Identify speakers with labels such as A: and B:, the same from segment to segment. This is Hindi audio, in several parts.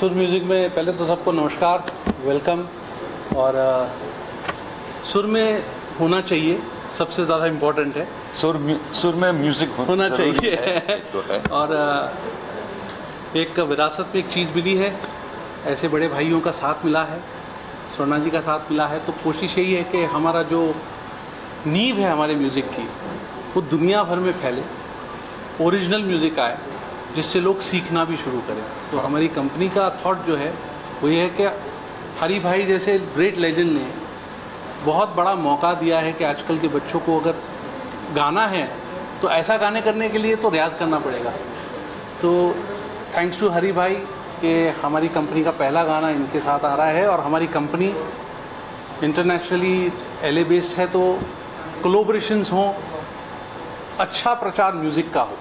A: सुर म्यूज़िक में पहले तो सबको नमस्कार, वेलकम। और सुर में होना चाहिए, सबसे ज़्यादा इम्पोर्टेंट है।
B: सुर में म्यूज़िक
A: होना चाहिए
B: तो है।
A: और एक विरासत में एक चीज़ मिली है, ऐसे बड़े भाइयों का साथ मिला है, स्वर्णा जी का साथ मिला है, तो कोशिश यही है कि हमारा जो नींव है हमारे म्यूज़िक की वो दुनिया भर में फैले, ओरिजिनल म्यूज़िक आए जिससे लोग सीखना भी शुरू करें। तो हमारी कंपनी का थॉट जो है वो ये है कि हरी भाई जैसे ग्रेट लेजेंड ने बहुत बड़ा मौका दिया है कि आजकल के बच्चों को अगर गाना है तो ऐसा गाने करने के लिए तो रियाज़ करना पड़ेगा। तो थैंक्स टू हरी भाई कि हमारी कंपनी का पहला गाना इनके साथ आ रहा है। और हमारी कंपनी इंटरनेशनली LA बेस्ड है, तो कोलैबोरेशंस हों, अच्छा प्रचार म्यूज़िक का हो।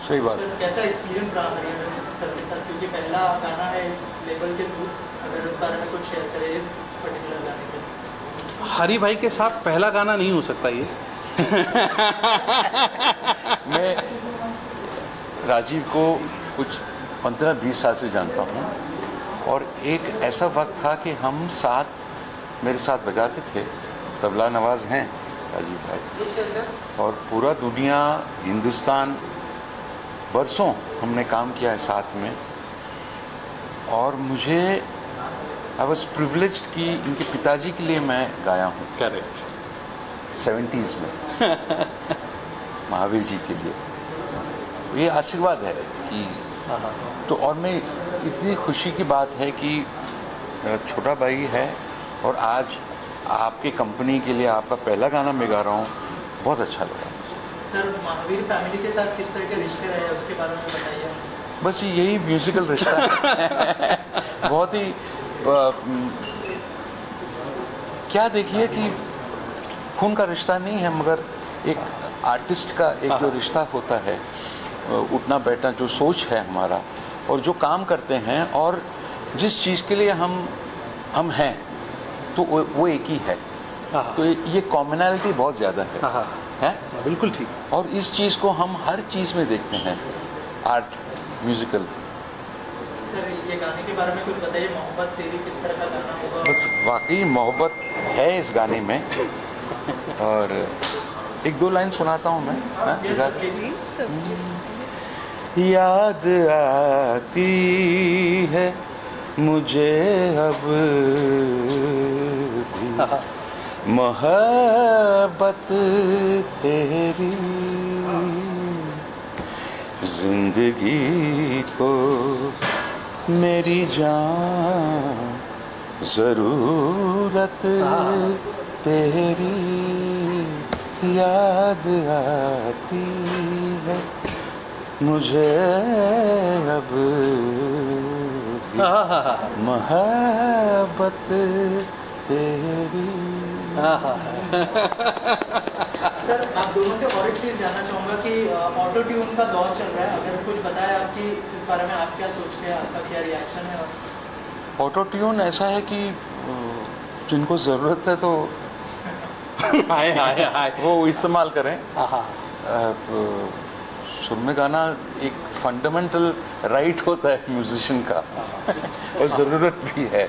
B: सही बात।
C: सर, कैसा एक्सपीरियंस रहा हरियाणा सर के साथ, क्योंकि पहला गाना है इस लेवल के थ्रू, अगर उस बारे में कुछ शेयर करें इस पर्टिकुलर गाने के।
A: हरी भाई के साथ पहला गाना नहीं हो सकता ये।
B: मैं राजीव को कुछ 15-20 साल से जानता हूँ और एक ऐसा वक्त था कि हम साथ मेरे साथ बजाते थे। तबला नवाज हैं राजीव भाई, और पूरा दुनिया, हिंदुस्तान, बरसों हमने काम किया है साथ में। और मुझे आई वॉज प्रिविलेज्ड कि इनके पिताजी के लिए मैं गाया हूँ।
A: करेक्ट।
B: 70s में महावीर जी के लिए। ये आशीर्वाद है कि तो। और मैं इतनी खुशी की बात है कि मेरा छोटा भाई है और आज आपके कंपनी के लिए आपका पहला गाना मैं गा रहा हूँ, बहुत अच्छा लगा।
C: सर, महावीर फैमिली के साथ किस तरह के रिश्ते रहे उसके बारे में बताइए।
B: बस यही म्यूजिकल रिश्ता है। बहुत ही क्या देखिए कि खून का रिश्ता नहीं है, मगर एक आर्टिस्ट का एक जो रिश्ता होता है, उठना बैठना, जो सोच है हमारा और जो काम करते हैं और जिस चीज़ के लिए हम हैं, तो वो एक ही है। तो ये कॉमनैलिटी बहुत ज़्यादा है
A: बिल्कुल ठीक।
B: और इस चीज़ को हम हर चीज़ में देखते हैं, आर्ट, म्यूजिकल।
C: सर, ये गाने के बारे में कुछ बताइए, मोहब्बत तेरी किस तरह का गाना होगा?
B: बस वाकई मोहब्बत है इस गाने में। और एक दो लाइन सुनाता हूँ मैं। याद आती है मुझे अब मोहब्बत तेरी, जिंदगी को मेरी जान ज़रूरत तेरी, याद आती है मुझे अब मोहब्बत तेरी।
C: सर, आप दोनों से और एक चीज़ जानना चाहूँगा कि ऑटो ट्यून का दौर चल रहा है, अगर कुछ बताएं आपकी इस बारे में, आप क्या सोचते हैं, आपका क्या रिएक्शन है?
B: ऑटो ट्यून ऐसा है कि जिनको ज़रूरत है तो
A: हाय
B: वो इस्तेमाल करें। सुर में गाना एक फंडामेंटल राइट होता है म्यूजिशियन का और ज़रूरत भी है,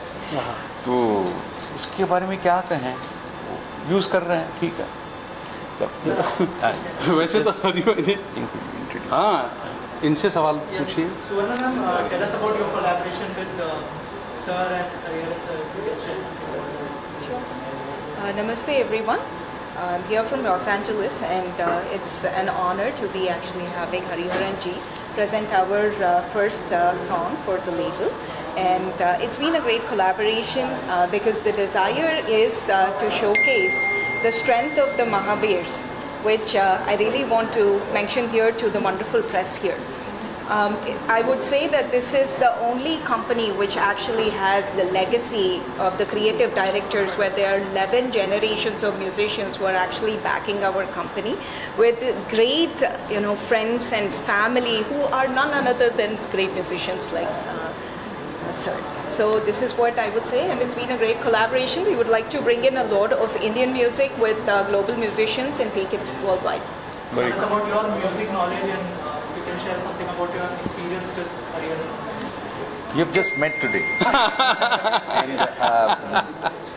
B: तो इसके बारे में क्या कहें, यूज़ कर रहे हैं, ठीक है।
A: वैसे तो हरी भाई, हाँ, इनसे सवाल पूछिए।
C: Suvarna ma'am, tell us about your collaboration with sir and Hariharan sir.
D: Namaste everyone. I'm here from Los Angeles, and it's an honor to be actually having Hariharan ji present our first song for the label. And it's been a great collaboration because the desire is to showcase the strength of the Mahavirs, which I really want to mention here to the wonderful press here. I would say that this is the only company which actually has the legacy of the creative directors, where there are 11 generations of musicians who are actually backing our company with great, friends and family who are none other than great musicians like sir. So this is what I would say, and it's been a great collaboration. We would like to bring in a lot of Indian music with global musicians and take it worldwide.
C: Tell us about your music knowledge, and you can share something about your experience with Hariharan.
B: You've just met today. And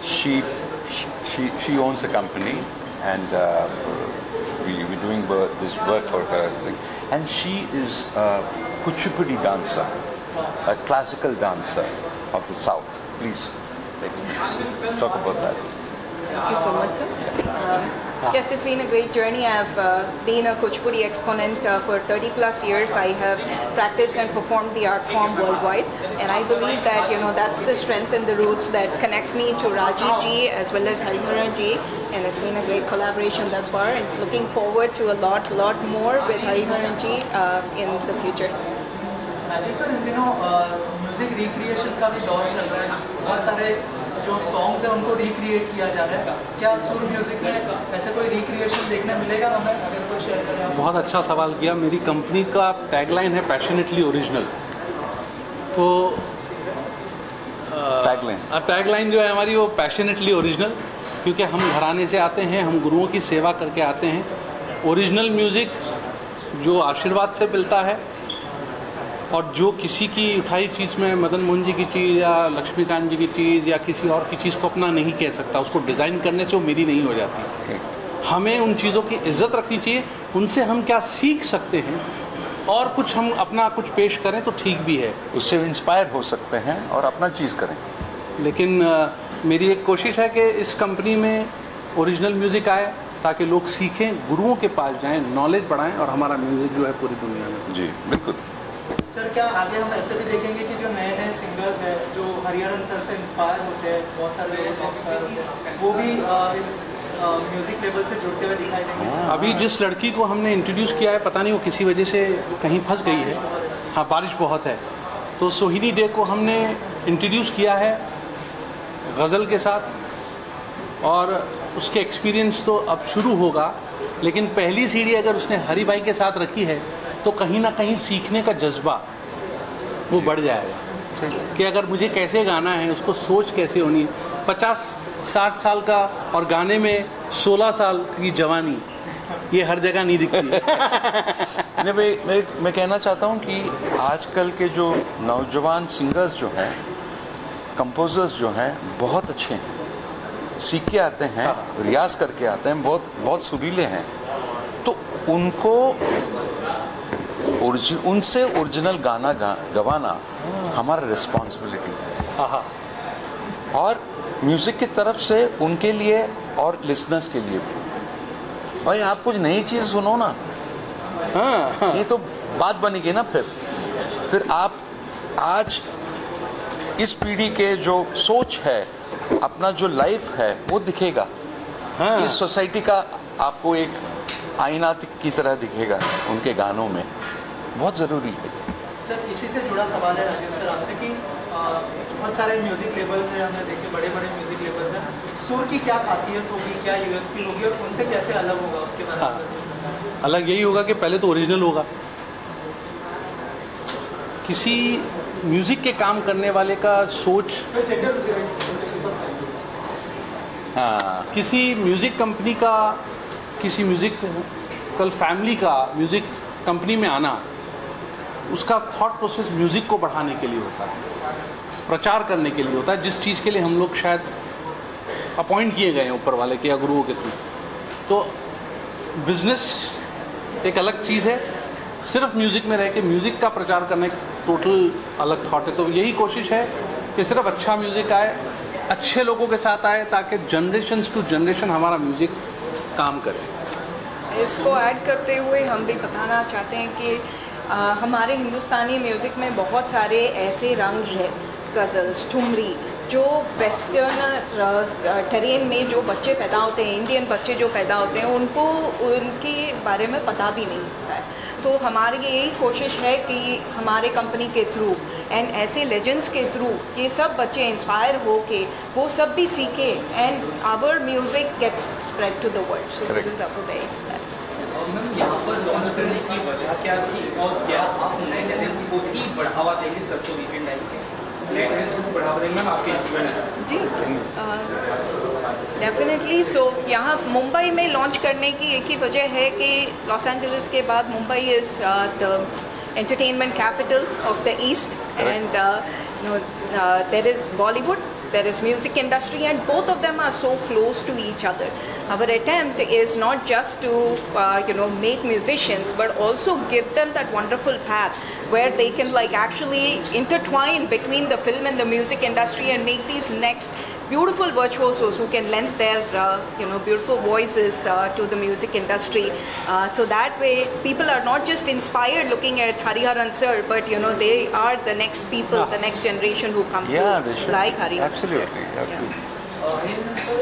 B: she owns a company, and we're doing this work for her. And she is a Kuchipudi dancer, a classical dancer of the South. Please, talk about that.
D: Thank you so much, sir. Yes, it's been a great journey. I've been a Kuchipudi exponent for 30 plus years. I have practiced and performed the art form worldwide, and I believe that that's the strength and the roots that connect me to Rajiv ji as well as Hariharan ji, and it's been a great collaboration thus far, and looking forward to a lot more with Hariharan ji in the future.
C: Rajeev sir, इन दिनों म्यूजिक रिक्रिएशन का भी दौर चल रहा है, बहुत सारे जो सॉन्ग्स हैं उनको रिक्रिएट किया जा रहा है। क्या सुर म्यूजिक में ऐसे कोई रिक्रिएशन देखने मिलेगा हमें? अगर कुछ शेयर करें आप।
A: बहुत अच्छा सवाल किया। मेरी कंपनी का टैगलाइन है पैशनेटली ओरिजिनल। तो टैगलाइन जो है हमारी वो पैशनेटली ओरिजिनल, क्योंकि हम घराने से आते हैं, हम गुरुओं की सेवा करके आते हैं। ओरिजिनल म्यूज़िक जो आशीर्वाद से मिलता है, और जो किसी की उठाई चीज़ में मदन मोहन जी की चीज़ या लक्ष्मीकांत जी की चीज़ या किसी और की चीज़ को अपना नहीं कह सकता, उसको डिज़ाइन करने से वो मेरी नहीं हो जाती। हमें उन चीज़ों की इज्जत रखनी चाहिए, उनसे हम क्या सीख सकते हैं और कुछ हम अपना कुछ पेश करें तो ठीक भी है,
B: उससे इंस्पायर हो सकते हैं और अपना चीज़ करें।
A: लेकिन मेरी एक कोशिश है कि इस कंपनी में ओरिजिनल म्यूज़िक आए ताकि लोग सीखें, गुरुओं के पास जाएं, नॉलेज बढ़ाएं और हमारा म्यूज़िक जो है पूरी दुनिया में।
B: जी बिल्कुल।
C: सर, क्या आगे हम ऐसे भी देखेंगे कि जो नए नए सिंगर्स हैं जो हरिहरन सर से इंस्पायर होते हैं, बहुत सारे लोग से इंस्पायर होते हैं, वो भी इस म्यूजिक लेवल से जुड़ते हुए दिखाई देंगे?
A: अभी जिस लड़की को हमने इंट्रोड्यूस किया है, पता नहीं वो किसी वजह से कहीं फंस गई है। हाँ, बारिश बहुत है, तो सोहिनी डे को हमने इंट्रोड्यूस किया है गज़ल के साथ, और उसके एक्सपीरियंस तो अब शुरू होगा, लेकिन पहली सीढ़ी अगर उसने हरि भाई के साथ रखी है तो कहीं ना कहीं सीखने का जज्बा वो बढ़ जाएगा कि अगर मुझे कैसे गाना है, उसको सोच कैसे होनी है। 50-60 साल का और गाने में 16 साल की जवानी, ये हर जगह नहीं दिखती।
B: मैं कहना चाहता हूँ कि आजकल के जो नौजवान सिंगर्स जो हैं, कंपोजर्स जो हैं, बहुत अच्छे हैं, सीख के आते हैं, रियाज करके आते हैं, बहुत सुरीले हैं। तो उनको उनसे ओरिजिनल गाना गवाना हमारा रिस्पॉन्सिबिलिटी है, और म्यूज़िक की तरफ से उनके लिए और लिसनर्स के लिए भी। भाई, आप कुछ नई चीज़ सुनो ना। हाँ। ये तो बात बनेगी ना। फिर आप आज इस पीढ़ी के जो सोच है, अपना जो लाइफ है, वो दिखेगा। हाँ। इस सोसाइटी का आपको एक आईना की तरह दिखेगा उनके गानों में। बहुत ज़रूरी है।
C: सर, इसी से जुड़ा सवाल है राजीव सर आपसे कि बहुत सारे म्यूज़िक लेबल्स हैं, हमने देखे बड़े बड़े म्यूज़िक लेबल्स हैं, सुर की क्या खासियत होगी, क्या यूएसपी होगी और उनसे कैसे अलग होगा, उसके बारे में?
A: हाँ, अलग यही होगा कि पहले तो ओरिजिनल होगा। किसी म्यूज़िक के काम करने वाले का सोच, हाँ, किसी म्यूज़िक कंपनी का, किसी म्यूज़िकल फैमिली का म्यूज़िक कंपनी में आना, उसका थॉट प्रोसेस म्यूज़िक को बढ़ाने के लिए होता है, प्रचार करने के लिए होता है, जिस चीज़ के लिए हम लोग शायद अपॉइंट किए गए हैं ऊपर वाले के या गुरुओं के थ्रू। तो बिजनेस एक अलग चीज़ है, सिर्फ म्यूज़िक में रह के म्यूज़िक का प्रचार करना एक टोटल अलग थॉट है। तो यही कोशिश है कि सिर्फ अच्छा म्यूज़िक आए, अच्छे लोगों के साथ आए, ताकि जनरेशन टू जनरेशन हमारा म्यूज़िक काम करे।
D: इसको ऐड करते हुए हम भी बताना चाहते हैं कि हमारे हिंदुस्तानी म्यूज़िक में बहुत सारे ऐसे रंग हैं, गज़ल्स, ठुमरी, जो वेस्टर्न टेरेन में जो बच्चे पैदा होते हैं, इंडियन बच्चे जो पैदा होते हैं, उनको उनके बारे में पता भी नहीं होता है। तो हमारी यही कोशिश है कि हमारे कंपनी के थ्रू एंड ऐसे लेजेंड्स के थ्रू ये सब बच्चे इंस्पायर हो के वो सब भी सीखे, and our music gets spread to the world. So this is the way.
E: Ma'am, यहाँ पर लॉन्च करने की वजह क्या थी, और क्या आप नए टैलेंट्स को ही बढ़ावा देंगे? सबको वीकेंड आएंगे, नए टैलेंट्स को बढ़ावा देंगे मैम आपके इंस्ट्रूमेंट? जी
D: डेफिनेटली। सो यहाँ मुंबई में लॉन्च करने की एक ही वजह है कि लॉस एंजलिस के बाद Mumbai is the entertainment capital of the East, and there is Bollywood, there is music industry, and both of them are so close to each other. Our attempt is not just to make musicians, but also give them that wonderful path where they can like actually intertwine between the film and the music industry and make these next beautiful virtuosos who can lend their beautiful voices to the music industry. So that way people are not just inspired looking at Hariharan sir, but they are the next people, the next generation who come through like Hariharan
B: Absolutely,
D: sir.
B: absolutely.
E: Hariharan sir,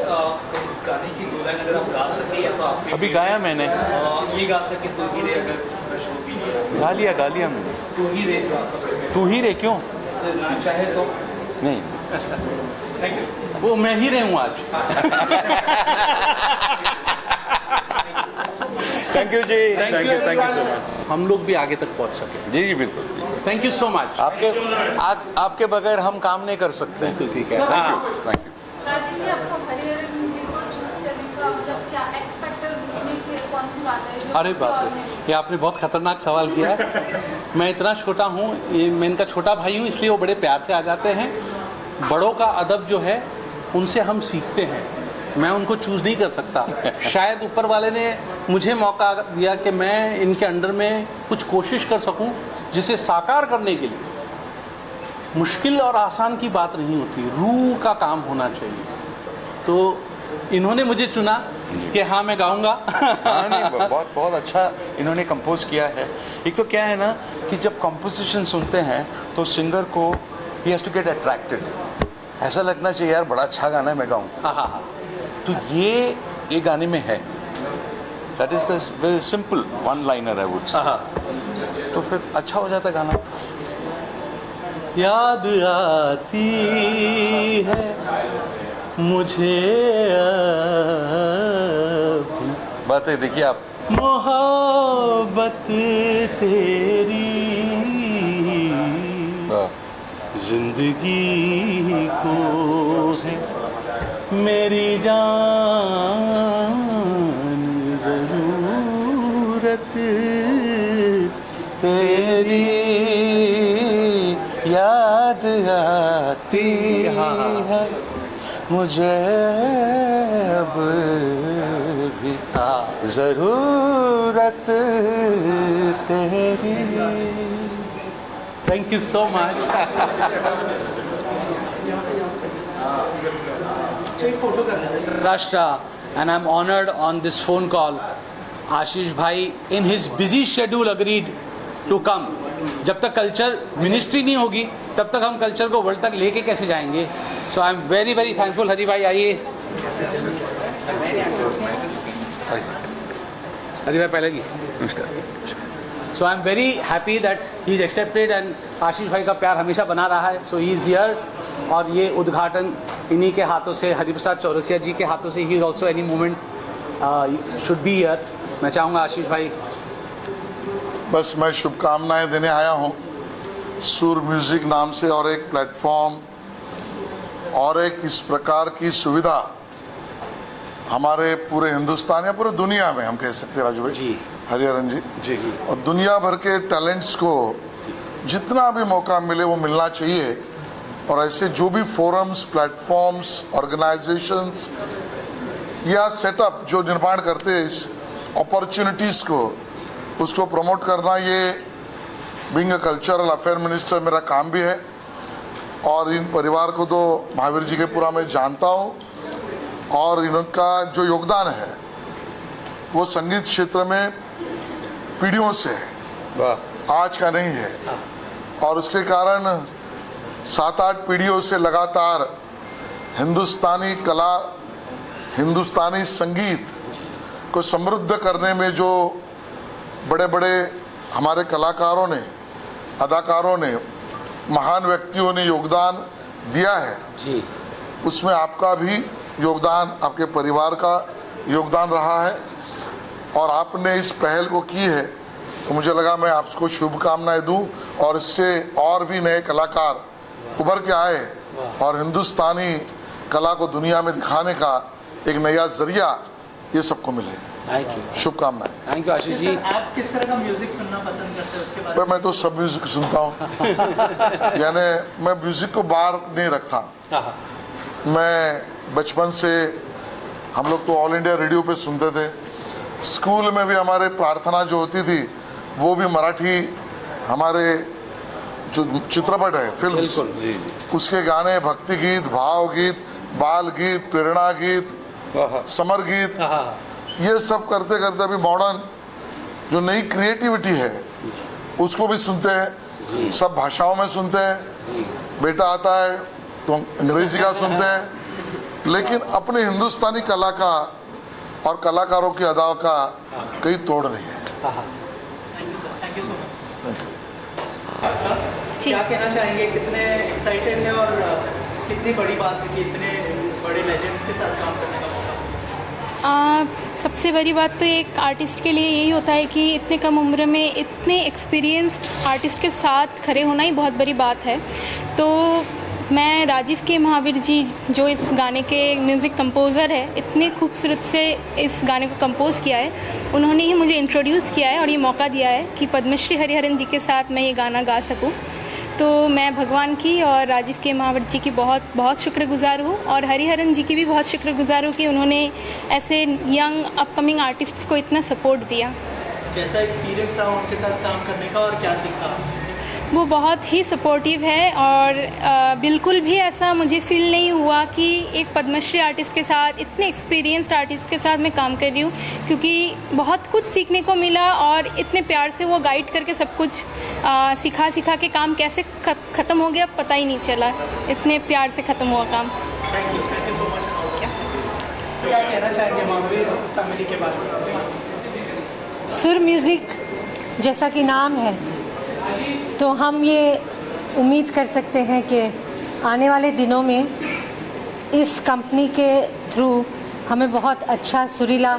E: इस गाने की दो लाइन अगर आप गा सके या तो आप
B: अभी गाया मैंने।
E: ये गा सके तू ही रे, अगर शो भी
B: गा लिया मैंने।
E: तू ही रे जो आपका
B: तू ही रे क्यों?
E: ना चाहे तो
B: नहीं,
E: थैंक यू।
A: वो मैं ही रहूं आज।
B: थैंक यू जी, थैंक यू सो मच।
A: हम लोग भी आगे तक पहुंच सके।
B: जी बिल्कुल।
A: Thank you so much.
B: आपके बगैर हम काम नहीं कर सकते।
A: ठीक है।
B: Thank you.
F: राजीव जी, आपको हरिहरन जी को चूज करने का मतलब क्या एक्स फैक्टर में कौन सी बात है जो
A: अरे बाप रे, ये आपने बहुत खतरनाक सवाल किया है। मैं इतना छोटा हूँ, मैं इनका छोटा भाई हूँ, इसलिए वो बड़े प्यार से आ जाते हैं। बड़ों का अदब जो है उनसे हम सीखते हैं, मैं उनको चूज़ नहीं कर सकता। शायद ऊपर वाले ने मुझे मौका दिया कि मैं इनके अंडर में कुछ कोशिश कर सकूं, जिसे साकार करने के लिए मुश्किल और आसान की बात नहीं होती, रूह का काम होना चाहिए। तो इन्होंने मुझे चुना कि हाँ मैं गाऊंगा।
B: हाँ नहीं, बहुत अच्छा इन्होंने कंपोज किया है। एक तो क्या है ना कि जब कंपोजिशन सुनते हैं तो सिंगर को ही हैज टू गेट अट्रैक्टेड, ऐसा लगना चाहिए यार बड़ा अच्छा गाना है, मैं गाऊं।
A: हाँ।
B: तो ये गाने में है। That is the simple one liner I would say. तो फिर अच्छा हो जाता गाना।
A: याद आती है मुझे अब
B: बातें देखिए आप।
A: मोहब्बत तेरी जिंदगी को है मेरी जान जरूरत तेरी याद आती है मुझे अब भी जरूरत तेरी। Thank you so much.
G: Maharashtra, and I'm honored on this phone call. Ashish Bhai, in his busy schedule, agreed to come. जब तक कल्चर मिनिस्ट्री नहीं होगी तब तक हम कल्चर को वर्ल्ड तक लेके कैसे जाएंगे? So I am very very thankful. Hari भाई आइए। हरि भाई पहले की। So I am very happy that he is accepted and Ashish भाई का प्यार हमेशा बना रहा है। सो ही इज़ हियर और ये उद्घाटन इन्हीं के हाथों से, हरिप्रसाद चौरसिया जी के हाथों से। ही is also any moment should be here. मैं चाहूँगा आशीष भाई।
H: बस मैं शुभकामनाएं देने आया हूं। सुर म्यूजिक नाम से और एक प्लेटफॉर्म और एक इस प्रकार की सुविधा हमारे पूरे हिंदुस्तान या पूरे दुनिया में हम कह सकते हैं राजू भाई
G: जी,
H: हरिहरन जी और दुनिया भर के टैलेंट्स को जितना भी मौका मिले वो मिलना चाहिए। और ऐसे जो भी फोरम्स, प्लेटफॉर्म्स, ऑर्गेनाइजेशंस या सेटअप जो निर्माण करते हैं इस अपॉर्चुनिटीज़ को, उसको प्रमोट करना, ये being a cultural affair minister मेरा काम भी है। और इन परिवार को तो महावीर जी के पूरा मैं जानता हूँ और इनका जो योगदान है वो संगीत क्षेत्र में पीढ़ियों से है, आज का नहीं है। और उसके कारण 7-8 पीढ़ियों से लगातार हिंदुस्तानी कला, हिंदुस्तानी संगीत को समृद्ध करने में जो बड़े बड़े हमारे कलाकारों ने, अदाकारों ने, महान व्यक्तियों ने योगदान दिया है
G: जी,
H: उसमें आपका भी योगदान, आपके परिवार का योगदान रहा है। और आपने इस पहल को की है तो मुझे लगा मैं आपको शुभकामनाएं दूं और इससे और भी नए कलाकार उभर के आए और हिंदुस्तानी कला को दुनिया में दिखाने का एक नया जरिया ये सबको मिले।
G: थैंक यू,
H: शुभकामनाएं।
G: Thank you Ashish ji.
C: Sir, आप किस तरह का म्यूजिक सुनना पसंद करते हैं उसके बारे
H: भाई मैं तो सब म्यूजिक सुनता हूँ यानी मैं म्यूजिक को बाहर नहीं रखता। मैं बचपन से, हम लोग तो ऑल इंडिया रेडियो पे सुनते थे, स्कूल में भी हमारे प्रार्थना जो होती थी वो भी मराठी, हमारे जो चित्रपट है फिल्म, उसके गाने, भक्ति गीत, भाव गीत, बाल गीत, प्रेरणा गीत, समर गीत, ये सब करते करते अभी मॉडर्न जो नई क्रिएटिविटी है उसको भी सुनते हैं, सब भाषाओं में सुनते हैं। बेटा आता है तो अंग्रेजी का सुनते हैं, लेकिन अपने हिंदुस्तानी कला का और कलाकारों की अदा का कहीं तोड़ नहीं है।
C: Thank you so much. क्या कहना चाहेंगे, कितने एक्साइटेड हैं और कितनी बड़ी बात है कि इतने बड़े लेजेंड्स के साथ काम करने का मौका?
I: सबसे बड़ी बात तो एक आर्टिस्ट के लिए यही होता है कि इतने कम उम्र में इतने एक्सपीरियंस्ड आर्टिस्ट के साथ खड़े होना ही बहुत बड़ी बात है। तो मैं राजीव के महावीर जी जो इस गाने के म्यूज़िक कंपोज़र है, इतने खूबसूरत से इस गाने को कंपोज़ किया है, उन्होंने ही मुझे इंट्रोड्यूस किया है और ये मौका दिया है कि पद्मश्री हरिहरन जी के साथ मैं ये गाना गा सकूं। तो मैं भगवान की और राजीव के महावीर जी की बहुत बहुत शुक्रगुजार हूँ, और हरिहरन जी की भी बहुत शुक्रगुजार हूँ कि उन्होंने ऐसे यंग अपकमिंग आर्टिस्ट्स को इतना सपोर्ट दिया।
C: कैसा एक्सपीरियंस रहा उनके साथ काम करने का और क्या सीखा?
I: वो बहुत ही सपोर्टिव है और बिल्कुल भी ऐसा मुझे फील नहीं हुआ कि एक पद्मश्री आर्टिस्ट के साथ, इतने एक्सपीरियंस्ड आर्टिस्ट के साथ मैं काम कर रही हूँ, क्योंकि बहुत कुछ सीखने को मिला और इतने प्यार से वो गाइड करके सब कुछ सिखा के काम कैसे ख़त्म हो गया पता ही नहीं चला, इतने प्यार से ख़त्म हुआ काम।
C: Thank you so much. क्या कहना चाहेंगे महावीर फैमिली के बारे में?
J: सुर म्यूज़िक जैसा कि नाम है, तो हम ये उम्मीद कर सकते हैं कि आने वाले दिनों में इस कंपनी के थ्रू हमें बहुत अच्छा सुरीला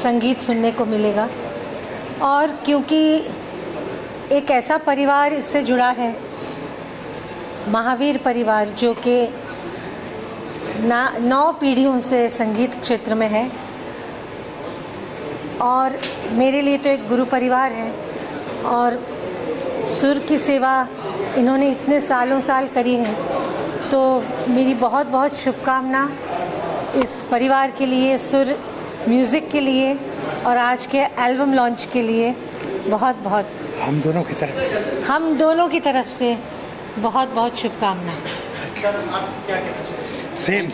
J: संगीत सुनने को मिलेगा। और क्योंकि एक ऐसा परिवार इससे जुड़ा है, महावीर परिवार, जो कि 9 पीढ़ियों से संगीत क्षेत्र में है, और मेरे लिए तो एक गुरु परिवार है, और सुर की सेवा इन्होंने इतने सालों साल करी है। तो मेरी बहुत बहुत शुभकामना इस परिवार के लिए, सुर म्यूज़िक के लिए, और आज के एल्बम लॉन्च के लिए बहुत बहुत हम दोनों की तरफ से बहुत बहुत शुभकामनाएं।
C: सर आप क्या कहना चाहेंगे?
K: सेम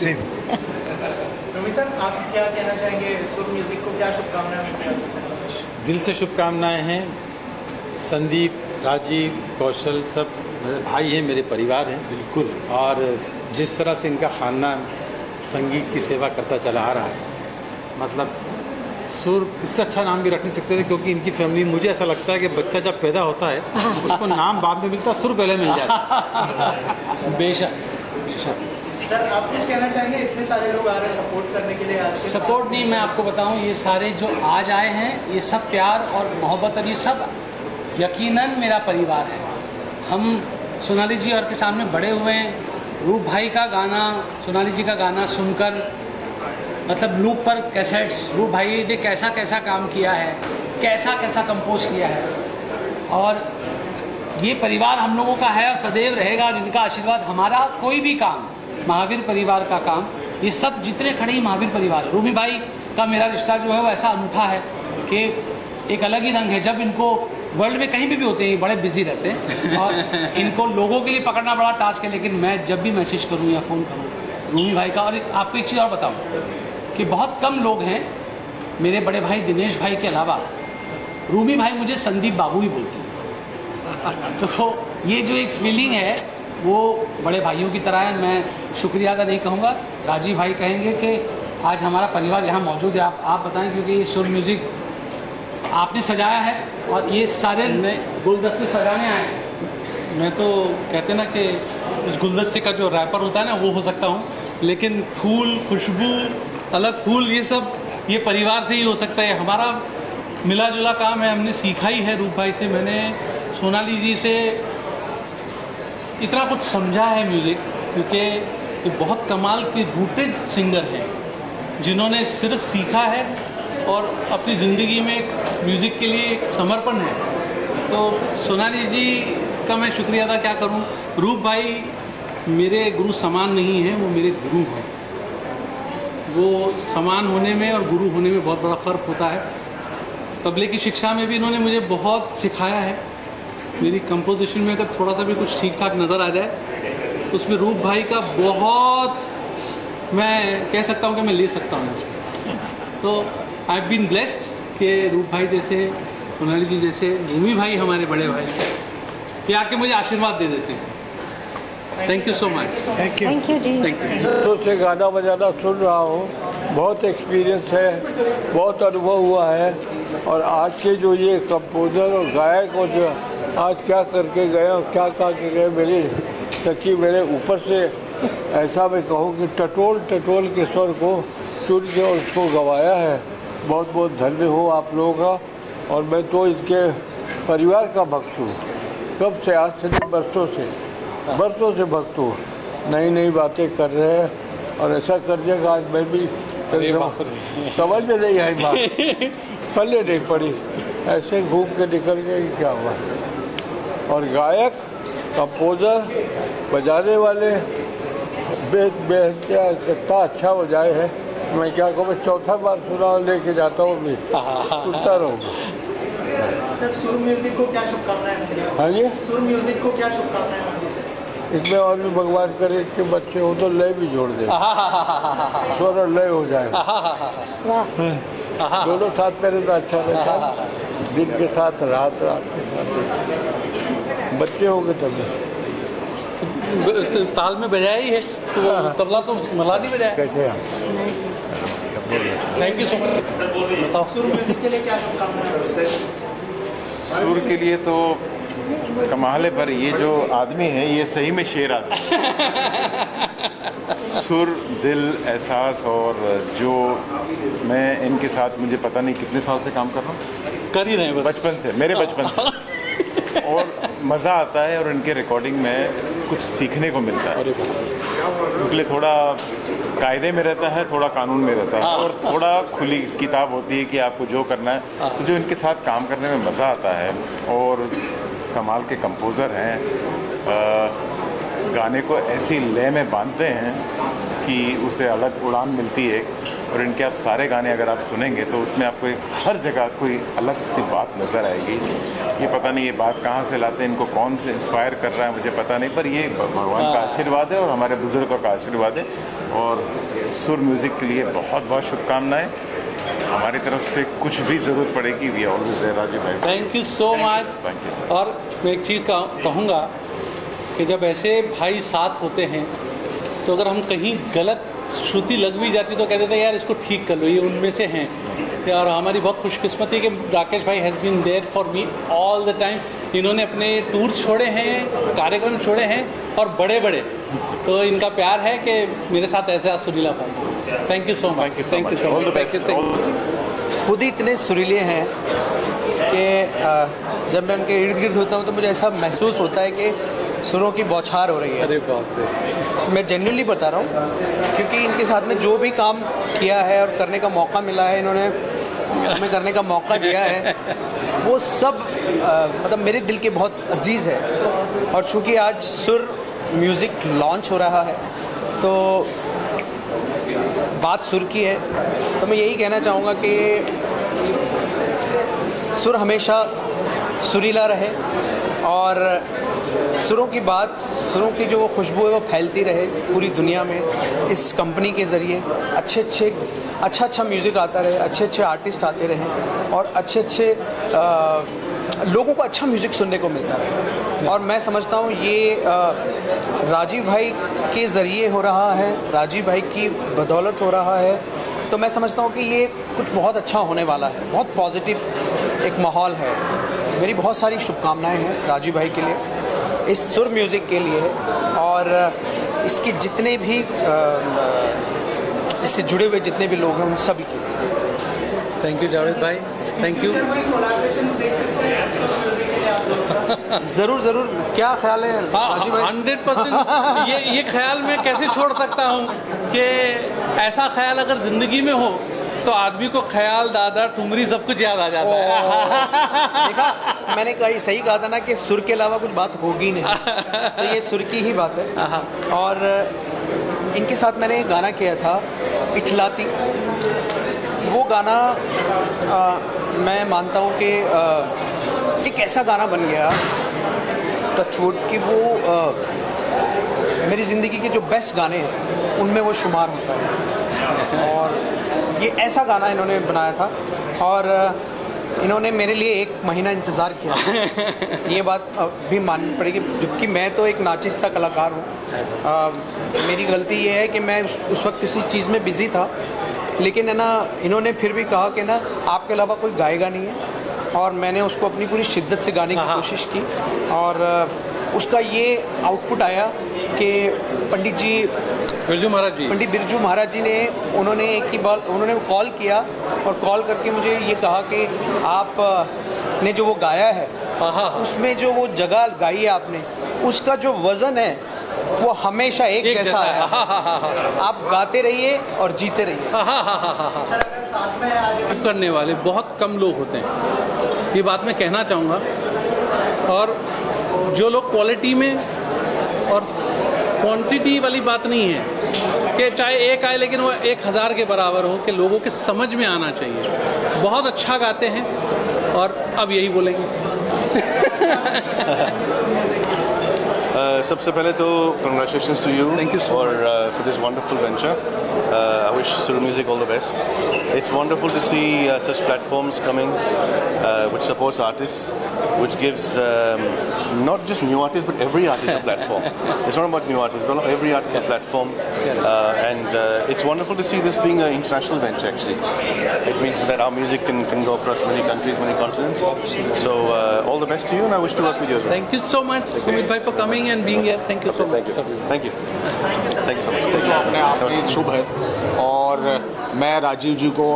C: रवि सर आप क्या कहना चाहेंगे? सुर म्यूजिक को क्या शुभकामनाएं?
K: दिल से शुभकामनाएं हैं। संदीप, राजीव, कौशल सब मेरे भाई हैं, मेरे परिवार हैं बिल्कुल। और जिस तरह से इनका ख़ानदान संगीत की सेवा करता चला आ रहा है, मतलब सुर, इससे अच्छा नाम भी रख नहीं सकते थे, क्योंकि इनकी फैमिली, मुझे ऐसा लगता है कि बच्चा जब पैदा होता है उसको नाम बाद में मिलता, सुर पहले मिल जाता।
G: बेशक।
C: सर आप कुछ कहना चाहेंगे? इतने सारे लोग आ रहे हैं सपोर्ट करने के लिए आज के
G: सपोर्ट नहीं, मैं आपको बताऊं, ये सारे जो आज आए हैं, ये सब प्यार और मोहब्बत, और ये सब यकीनन मेरा परिवार है। हम सोनाली जी और के सामने बड़े हुए हैं। रूप भाई का गाना, सोनाली जी का गाना सुनकर, मतलब लूप पर कैसेट्स, रूप भाई ने कैसा कैसा काम किया है, कैसा कैसा कंपोज किया है, और ये परिवार हम लोगों का है और सदैव रहेगा। और इनका आशीर्वाद, हमारा कोई भी काम, महावीर परिवार का काम, ये सब जितने खड़े ही महावीर परिवार है। रूमी भाई का मेरा रिश्ता जो है वो ऐसा अनूठा है कि एक अलग ही रंग है। जब इनको वर्ल्ड में कहीं भी होते हैं, बड़े बिजी रहते हैं और इनको लोगों के लिए पकड़ना बड़ा टास्क है, लेकिन मैं जब भी मैसेज करूं या फ़ोन करूं रूमी भाई का। और आपको एक चीज़ और बताऊं कि बहुत कम लोग हैं, मेरे बड़े भाई दिनेश भाई के अलावा रूमी भाई मुझे संदीप बाबू ही बोलते हैं। तो ये जो एक फीलिंग है वो बड़े भाइयों की तरह है। मैं शुक्रिया अदा नहीं कहूँगा, राजीव भाई कहेंगे कि आज हमारा परिवार यहाँ मौजूद है। आप बताएं, क्योंकि ये सुर म्यूज़िक आपने सजाया है और ये सारे गुलदस्ते सजाने आए हैं।
A: मैं तो कहते ना कि उस गुलदस्ते का जो रैपर होता है ना, वो हो सकता हूँ, लेकिन फूल, खुशबू, अलग फूल, ये सब ये परिवार से ही हो सकता है। हमारा मिला जुला काम है, हमने सीखा ही है रूप भाई से, मैंने सोनाली जी से इतना कुछ समझा है म्यूज़िक, क्योंकि ये बहुत कमाल के रूटेड सिंगर हैं जिन्होंने सिर्फ सीखा है और अपनी ज़िंदगी में एक म्यूज़िक के लिए एक समर्पण है। तो सोनाली जी का मैं शुक्रिया अदा क्या करूं। रूप भाई मेरे गुरु समान नहीं हैं, वो मेरे गुरु हैं। वो समान होने में और गुरु होने में बहुत बड़ा फ़र्क होता है। तबले की शिक्षा में भी इन्होंने मुझे बहुत सिखाया है। मेरी कंपोजिशन में अगर थोड़ा सा भी कुछ ठीक ठाक नज़र आ जाए तो उसमें रूप भाई का बहुत, मैं कह सकता हूँ कि मैं ले सकता हूँ उनसे। तो आई हैव बीन ब्लेस्ड कि रूप भाई जैसे, सोनाली जी जैसे, भूमि भाई हमारे बड़े भाई ये आके मुझे आशीर्वाद दे देते हैं। Thank you so much.
J: Thank you जी।
A: Thank you.
L: तो से गाना बजाना सुन रहा हूँ, बहुत एक्सपीरियंस है, बहुत अनुभव हुआ है। और आज के जो ये कंपोजर और गायक और जो आज क्या करके गए और क्या के गए, मेरे सच्ची मेरे ऊपर से ऐसा मैं कहूँ कि टटोल के स्वर को चुन के और उसको गवाया है। बहुत बहुत धन्य हो आप लोगों का। और मैं तो इनके परिवार का भक्त हूँ, कब से, आज से नहीं, बरसों से भक्त हूँ। नई नई बातें कर रहे हैं और ऐसा करने का आज मैं भी समझ में नहीं आई बात, पल्ले नहीं पड़ी, ऐसे घूम के निकल गए कि क्या हुआ। और गायक, कंपोजर, बजाने वाले इतना अच्छा बजाए है, मैं क्या कहूँ, मैं चौथा बार सुना लेके जाता हूँ, अभी सुनता रहूँगा।
C: सर सुर म्यूजिक को क्या शुभकामनाएं?
L: हाँ जी,
C: सुर म्यूजिक को क्या शुभकामनाएं?
L: इसमें और भी भगवान करे कि बच्चे हो तो लय भी जोड़ दे, स्वर और लय हो जाए, दोनों साथ मेरे तो अच्छा रहता, दिन के साथ रात के साथ। बच्चे हो गए तब
A: ताल में बजाया ही है, तो तबला तो मला नहीं बजाया।
L: कैसे?
A: Thank you so much. बताओ
C: सुर म्यूजिक के लिए क्या शुभकामनाएं?
M: सुर के लिए तो कमाल है, पर ये जो आदमी है ये सही में शेर आदमी। सुर, दिल, एहसास, और जो मैं इनके साथ मुझे पता नहीं कितने साल से काम कर रहा हूँ,
A: कर ही रहे हैं
M: बचपन से, मेरे बचपन से। और मज़ा आता है और इनके रिकॉर्डिंग में कुछ सीखने को मिलता है। उनके लिए थोड़ा कायदे में रहता है, थोड़ा कानून में रहता है, और थोड़ा खुली किताब होती है कि आपको जो करना है। तो जो इनके साथ काम करने में मज़ा आता है, और कमाल के कंपोज़र हैं, गाने को ऐसी लय में बांधते हैं कि उसे अलग उड़ान मिलती है। और इनके आप सारे गाने अगर आप सुनेंगे तो उसमें आपको हर जगह कोई अलग सी बात नज़र आएगी। ये पता नहीं ये बात कहाँ से लाते हैं, इनको कौन से इंस्पायर कर रहा है मुझे पता नहीं, पर ये भगवान का आशीर्वाद है और हमारे बुजुर्गों का आशीर्वाद है। और सुर म्यूज़िक के लिए बहुत बहुत शुभकामनाएँ। हमारी तरफ से कुछ भी ज़रूरत पड़ेगी, वी ऑलवेज देयर राजीव भाई।
A: Thank you so much. और मैं एक चीज़ कहूँगा कि जब ऐसे भाई साथ होते हैं तो अगर हम कहीं गलत श्रुति लग भी जाती तो कहते थे यार इसको ठीक कर लो, ये उनमें से हैं। और हमारी बहुत खुशकिस्मती है कि राकेश भाई has been there for me all the time. इन्होंने अपने टूर्स छोड़े हैं, कार्यक्रम छोड़े हैं, और बड़े बड़े, तो इनका प्यार है कि मेरे साथ ऐसे सुरीला भाई। Thank you so much. Thank you so much.
N: खुद ही इतने सुरीले हैं कि जब मैं उनके इर्द गिर्द होता हूँ तो मुझे ऐसा महसूस होता है कि सुरों की बौछार हो रही है।
A: अरे बाप रे,
N: मैं जेन्युइनली बता रहा हूँ, क्योंकि इनके साथ में जो भी काम किया है और करने का मौका मिला है, इन्होंने हमें करने का मौका दिया है, वो सब मतलब मेरे दिल के बहुत अजीज़ है। और चूँकि आज सुर म्यूज़िक लॉन्च हो रहा है तो बात सुर की है, तो मैं यही कहना चाहूँगा कि सुर हमेशा सुरीला रहे और सुरों की बात, सुरों की जो खुशबू है वो फैलती रहे पूरी दुनिया में। इस कंपनी के ज़रिए अच्छा म्यूज़िक आता रहे, अच्छे आर्टिस्ट आते रहें और अच्छे लोगों को अच्छा म्यूज़िक सुनने को मिलता रहे। और मैं समझता हूँ ये राजीव भाई के ज़रिए हो रहा है, राजीव भाई की बदौलत हो रहा है। तो मैं समझता हूँ कि ये कुछ बहुत अच्छा होने वाला है, बहुत पॉजिटिव एक माहौल है। मेरी बहुत सारी शुभकामनाएं हैं राजीव भाई के लिए, इस सुर म्यूज़िक के लिए और इसके जितने भी इससे जुड़े हुए जितने भी लोग हैं उन सभी के लिए।
A: थैंक यू जावेद भाई, थैंक यू।
N: ज़रूर क्या ख्याल है?
A: 100% ये ख्याल मैं कैसे छोड़ सकता हूँ कि ऐसा ख्याल अगर ज़िंदगी में हो तो आदमी को ख्याल, दादा, ठुमरी सब कुछ याद आ जाता है।
N: देखा, मैंने कहा सही कहा था ना कि सुर के अलावा कुछ बात होगी नहीं, तो ये सुर की ही बात है। और इनके साथ मैंने एक गाना किया था, इठलाती। वो गाना मैं मानता हूँ कि एक ऐसा गाना बन गया टचवुड कि वो मेरी ज़िंदगी के जो बेस्ट गाने हैं उनमें वो शुमार होता है। और ये ऐसा गाना इन्होंने बनाया था और इन्होंने मेरे लिए 1 महीना इंतज़ार किया। ये बात भी माननी पड़ेगी, जबकि मैं तो एक नाचिस सा कलाकार हूँ। मेरी गलती ये है कि मैं उस वक्त किसी चीज़ में बिज़ी था, लेकिन है ना, इन्होंने फिर भी कहा कि ना आपके अलावा कोई गाएगा नहीं है, और मैंने उसको अपनी पूरी शिद्दत से गाने की कोशिश की और उसका ये आउटपुट आया कि पंडित बिरजू महाराज जी ने उन्होंने उन्होंने कॉल किया और कॉल करके मुझे ये कहा कि आप ने जो वो गाया है उसमें जो वो जगह गाई है आपने, उसका जो वज़न है वो हमेशा एक जैसा है। आप गाते रहिए और जीते रहिए।
A: करने वाले बहुत कम लोग होते हैं, ये बात मैं कहना चाहूँगा। और जो लोग क्वालिटी में, और क्वांटिटी वाली बात नहीं है कि चाहे एक आए लेकिन वो 1000 के बराबर हो, कि लोगों के समझ में आना चाहिए। बहुत अच्छा गाते हैं और अब यही बोलेंगे।
O: सबसे पहले तो congratulations to you for this wonderful venture. I wish Sur Music all the best. It's wonderful to see such platforms coming which supports artists, which gives not just new artists but every artist a platform. It's not about new artists, but every artist a platform. And it's wonderful to see this being an international venture actually. It means that our music can go across many countries, many continents. So all the best to you and I wish to work with you as well.
A: Thank you so much Sumit bhai for coming and being here. Thank you so much.
O: Thank you. Thank you so much.
P: जो अपने आप में शुभ है, और मैं राजीव जी को,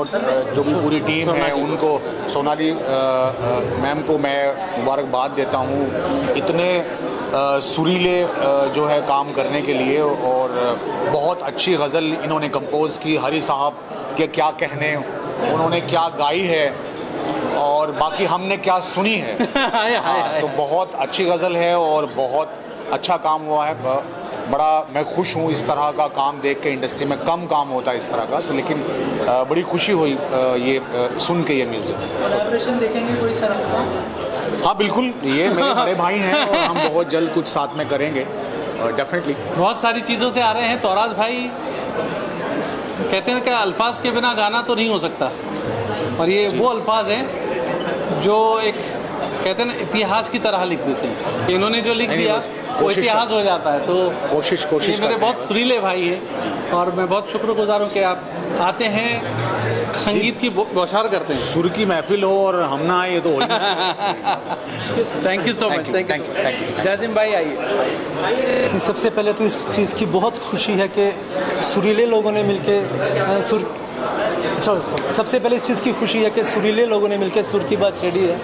P: जो भी पूरी टीम है उनको, सोनाली मैम को मैं मुबारकबाद देता हूँ इतने सुरीले जो है काम करने के लिए। और बहुत अच्छी गज़ल इन्होंने कंपोज़ की। हरी साहब के क्या कहने, उन्होंने क्या गाई है और बाकी हमने क्या सुनी है। तो बहुत अच्छी गज़ल है और बहुत अच्छा काम हुआ है। बड़ा मैं खुश हूँ इस तरह का काम देख के। इंडस्ट्री में कम काम होता है इस तरह का, तो लेकिन बड़ी खुशी हुई ये सुन के ये म्यूज़िक।
C: कोलैबोरेशन देखेंगे कोई सर आपका?
P: हाँ बिल्कुल, ये मेरे बड़े भाई हैं और हम बहुत जल्द कुछ साथ में करेंगे डेफिनेटली।
A: बहुत सारी चीज़ों से आ रहे हैं। तौराज भाई कहते हैं कि अल्फाज के बिना गाना तो नहीं हो सकता, और ये वो अल्फाज हैं जो एक कहते हैं ना इतिहास की तरह लिख देते हैं। इन्होंने जो लिख दिया वो इतिहास हो जाता है। तो कोशिश ये मेरे बहुत सुरीले भाई हैं और मैं बहुत शुक्रगुजार हूँ कि आप आते हैं, संगीत की बौछार करते हैं।
P: सुर की महफिल हो और हम ना आए तो
A: thank you so much. Thank you. Jaysim भाई आइए।
Q: सबसे पहले तो इस चीज़ की बहुत खुशी है कि सुरीले लोगों ने मिलके सबसे पहले इस चीज़ की खुशी है कि सुरीले लोगों ने मिलकर सुर की बात छेड़ी है,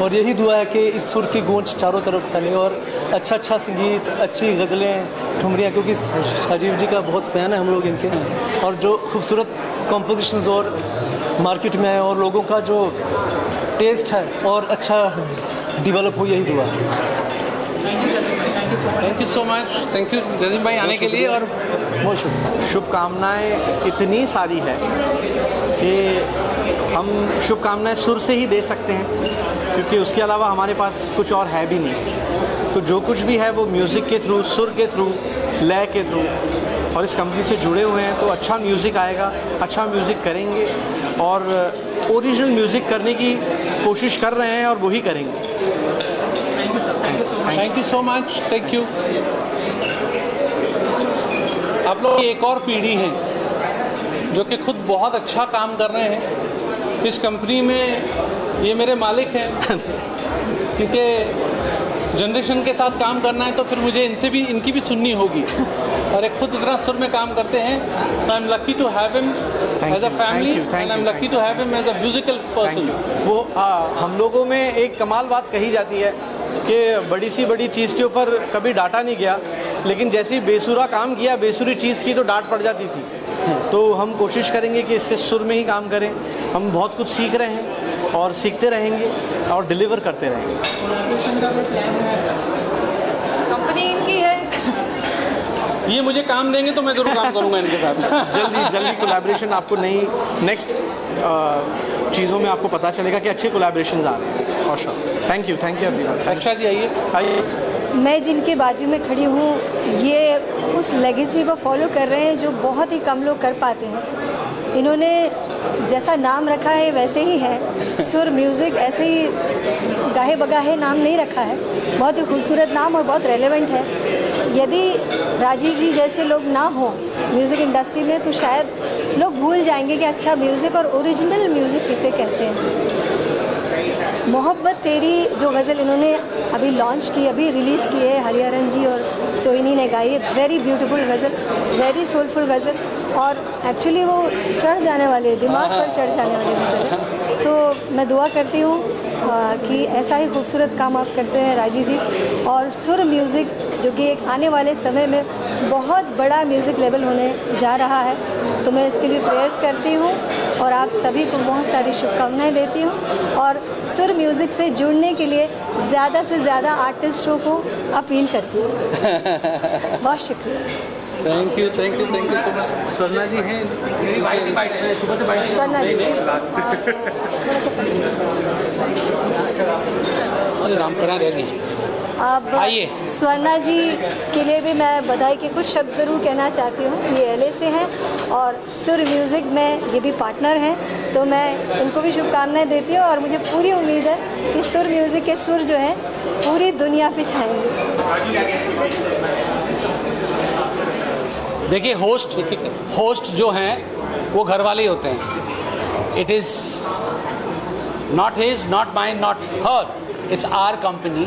Q: और यही दुआ है कि इस सुर की गूंज चारों तरफ फैले और अच्छा संगीत, अच्छी गज़लें, ठुमरियाँ, क्योंकि राजीव जी का बहुत फ़ैन है हम लोग इनके, और जो खूबसूरत कॉम्पोजिशंस और मार्केट में है और लोगों का जो टेस्ट है और अच्छा डिवेलप हो, यही दुआ है।
A: Thank you so much. Thank you Jaysim भाई आने के लिए। और
R: बहुत शुभकामनाएँ इतनी सारी है कि हम शुभकामनाएं सुर से ही दे सकते हैं, क्योंकि उसके अलावा हमारे पास कुछ और है भी नहीं। तो जो कुछ भी है वो म्यूज़िक के थ्रू, सुर के थ्रू, लय के थ्रू, और इस कंपनी से जुड़े हुए हैं, तो अच्छा म्यूज़िक आएगा, अच्छा म्यूज़िक करेंगे और ओरिजिनल म्यूज़िक करने की कोशिश कर रहे हैं और वही करेंगे।
A: Thank you so much. Thank you. आप लोग एक और पीढ़ी है जो कि खुद बहुत अच्छा काम कर रहे हैं इस कंपनी में। ये मेरे मालिक हैं क्योंकि जनरेशन के साथ काम करना है तो फिर मुझे इनकी भी सुननी होगी, और एक खुद इतना सुर में काम करते हैं। So I am lucky to have him as a family and I am lucky to have him as a musical person.
R: वो हम लोगों में एक कमाल बात कही जाती है कि बड़ी सी बड़ी चीज़ के ऊपर कभी डांटा नहीं गया, लेकिन जैसे ही बेसुरा काम किया, बेसुरी चीज़ की तो डांट पड़ जाती थी। तो हम कोशिश करेंगे कि इससे सुर में ही काम करें। हम बहुत कुछ सीख रहे हैं और सीखते रहेंगे और डिलीवर करते रहेंगे।
D: कंपनी इनकी है,
G: ये मुझे काम देंगे तो मैं जरूर काम करूंगा इनके साथ।
R: जल्दी कोलैबोरेशन आपको नई नेक्स्ट चीज़ों में आपको पता चलेगा कि अच्छे कोलैबोरेशन आ रहे हैं। और थैंक यू एवरीवन।
G: रक्षा जी आइए।
J: मैं जिनके बाजू में खड़ी हूँ ये उस लेगेसी को फॉलो कर रहे हैं जो बहुत ही कम लोग कर पाते हैं। इन्होंने जैसा नाम रखा है वैसे ही है। सुर म्यूज़िक ऐसे ही गाहे बगाहे नाम नहीं रखा है, बहुत ही खूबसूरत नाम और बहुत रेलेवेंट है। यदि राजीव जी जैसे लोग ना हो म्यूज़िक इंडस्ट्री में तो शायद लोग भूल जाएंगे कि अच्छा म्यूज़िक और ओरिजिनल म्यूज़िक किसे कहते हैं। मोहब्बत तेरी जो गज़ल इन्होंने अभी लॉन्च की, अभी रिलीज़ की है, हरिहरन जी और सोहिनी ने गाई है। वेरी ब्यूटीफुल गज़ल, वेरी सोलफुल गज़ल और एक्चुअली वो चढ़ जाने वाले, दिमाग पर चढ़ जाने वाली गज़ल है। तो मैं दुआ करती हूँ कि ऐसा ही खूबसूरत काम आप करते हैं राजीव जी। और सुर म्यूज़िक जो कि एक आने वाले समय में बहुत बड़ा म्यूज़िक लेवल होने जा रहा है, तो मैं इसके लिए प्रेयर्स करती हूँ और आप सभी को बहुत सारी शुभकामनाएं देती हूँ। और सुर म्यूज़िक से जुड़ने के लिए ज़्यादा से ज़्यादा आर्टिस्टों को अपील करती हूँ। बहुत शुक्रिया।
G: थैंक यू स्वर्णा जी हैं, सुबह से बैठे
J: स्वर्णा जी
G: रामपुरा रहेगी।
J: अब स्वर्णा जी के लिए भी मैं बधाई के कुछ शब्द ज़रूर कहना चाहती हूँ। ये LA से हैं और सुर म्यूज़िक में ये भी पार्टनर हैं, तो मैं इनको भी शुभकामनाएं देती हूँ और मुझे पूरी उम्मीद है कि सुर म्यूज़िक के सुर जो हैं पूरी दुनिया पे छाएंगे।
G: देखिए होस्ट जो हैं वो घर वाले ही होते हैं। It is not his, not mine, not her, it's our company.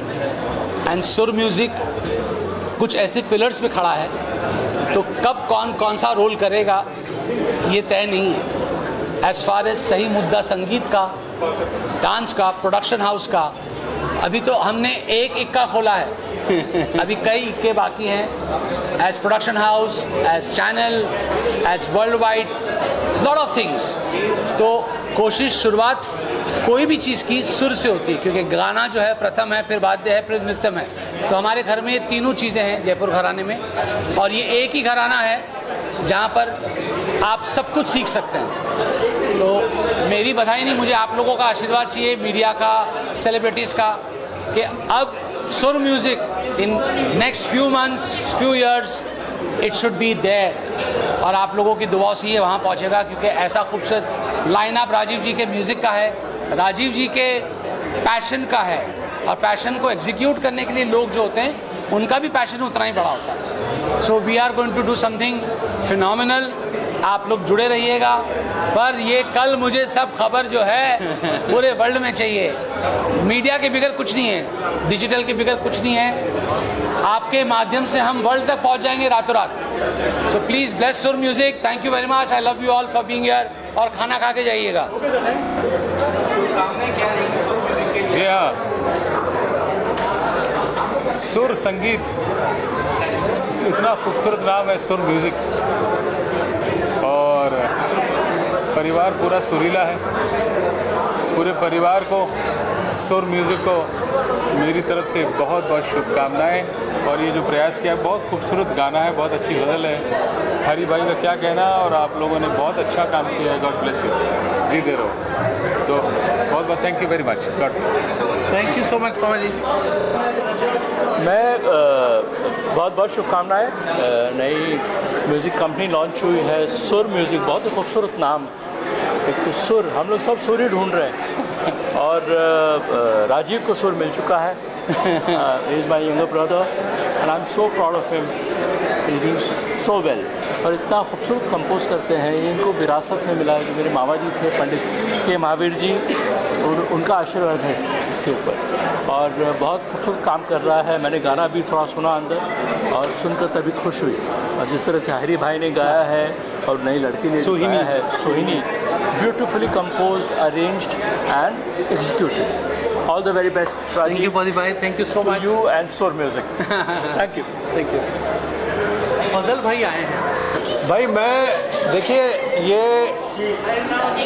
G: And Sur music कुछ ऐसे पिलर्स पे खड़ा है, तो कब कौन सा रोल करेगा ये तय नहीं है। एज़ फार एज सही मुद्दा संगीत का, डांस का, प्रोडक्शन हाउस का, अभी तो हमने एक इक्का खोला है, अभी कई इक्के बाकी हैं। As production house, as channel, as world wide, lot of things. तो कोशिश शुरुआत कोई भी चीज़ की सुर से होती है, क्योंकि गाना जो है प्रथम है, फिर वाद्य है, फिर नृत्यम है। तो हमारे घर में ये तीनों चीज़ें हैं जयपुर घराने में, और ये एक ही घराना है जहाँ पर आप सब कुछ सीख सकते हैं। तो मेरी बधाई नहीं, मुझे आप लोगों का आशीर्वाद चाहिए, मीडिया का, सेलिब्रिटीज़ का, कि अब Sur music in next few months, few years it should be there. और आप लोगों की दुआओं से ये वहाँ पहुँचेगा, क्योंकि ऐसा खूबसूरत लाइनअप राजीव जी के म्यूज़िक का है, राजीव जी के पैशन का है, और पैशन को एग्जीक्यूट करने के लिए लोग जो होते हैं उनका भी पैशन उतना ही बड़ा होता है। So we are going to do something phenomenal. आप लोग जुड़े रहिएगा। पर ये कल मुझे सब खबर जो है पूरे वर्ल्ड में चाहिए। मीडिया के बगैर कुछ नहीं है, डिजिटल के बगैर कुछ नहीं है। आपके माध्यम से हम वर्ल्ड तक पहुंच जाएंगे रातों रात। सो प्लीज़ ब्लेस सुर music. Thank you very much. I love you all for being here. और खाना खा के जाइएगा।
S: जी हाँ, सुर संगीत, इतना खूबसूरत नाम है सुर म्यूज़िक, और परिवार पूरा सुरीला है। पूरे परिवार को, सुर म्यूज़िक को मेरी तरफ से बहुत बहुत शुभकामनाएं। और ये जो प्रयास किया, बहुत खूबसूरत गाना है, बहुत अच्छी गज़ल है। हरी भाई का क्या कहना, और आप लोगों ने बहुत अच्छा काम किया है। गॉड ब्लेस यू, जीते रहो। तो बहुत बहुत thank you very much. God bless.
G: Thank you so much Pawan ji.
T: मैं बहुत बहुत शुभकामनाएं। नई म्यूज़िक कंपनी लॉन्च हुई है, सुर म्यूज़िक, बहुत ही खूबसूरत नाम। एक तो सुर, हम लोग सब सुर ही ढूंढ रहे हैं, और राजीव को सुर मिल चुका है। He is my younger brother and I am so proud of him. He doing so well, और इतना खूबसूरत कंपोज करते हैं। ये इनको विरासत में मिला है। जो मेरे मामा जी थे पंडित के महावीर जी, उनका आशीर्वाद है इसके ऊपर, और बहुत खूबसूरत काम कर रहा है। मैंने गाना भी थोड़ा सुना अंदर, और सुनकर तबीयत खुश हुई। और जिस तरह से हरी भाई ने गाया है और नई लड़की ने गाया है Sohini, beautifully composed, arranged and executed. All the very best Rajeev.
G: Thank you Padi भाई, thank you so much.
T: You and Sur music. Thank you.
G: Fazal भाई आए हैं।
U: भाई मैं देखिए, ये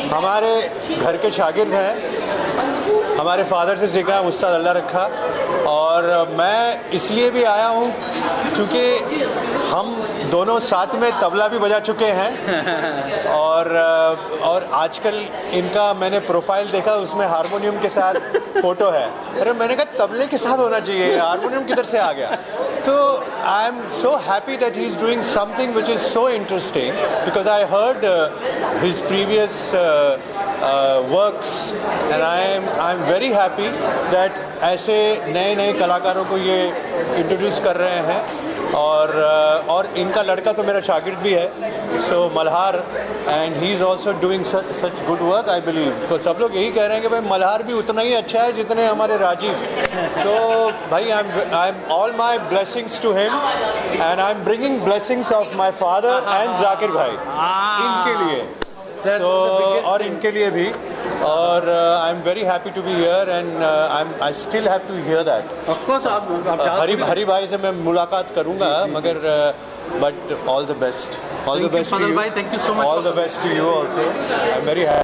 U: हमारे घर के शागिर्द हैं, हमारे फादर से सीखा, उस्ताद अल्लाह रखा। और मैं इसलिए भी आया हूँ क्योंकि हम दोनों साथ में तबला भी बजा चुके हैं और आजकल इनका मैंने प्रोफाइल देखा, उसमें हारमोनियम के साथ फ़ोटो है। अरे मैंने कहा तबले के साथ होना चाहिए, हारमोनियम किधर से आ गया? तो I am so happy that he is doing something which is so interesting because I heard his previous works and I am very happy that ऐसे नए नए कलाकारों को ये इंट्रोड्यूस कर रहे हैं। और इनका लड़का तो मेरा शागिर्द भी है, so Malhar, and he is also doing such good work I believe. तो सब लोग यही कह रहे हैं कि भाई मल्हार भी उतना ही अच्छा है जितने हमारे राजीव। तो भाई I am all my blessings to him and I am bringing blessings of my father and Zakir भाई इनके लिए, और इनके लिए भी। और I am very happy to be here and I still have to hear that.
A: Of course
U: Hari भाई से मैं मुलाकात करूंगा, मगर but all the best, all the best to you,
A: भाई, thank you so much,
U: all the best to you also. I am very happy.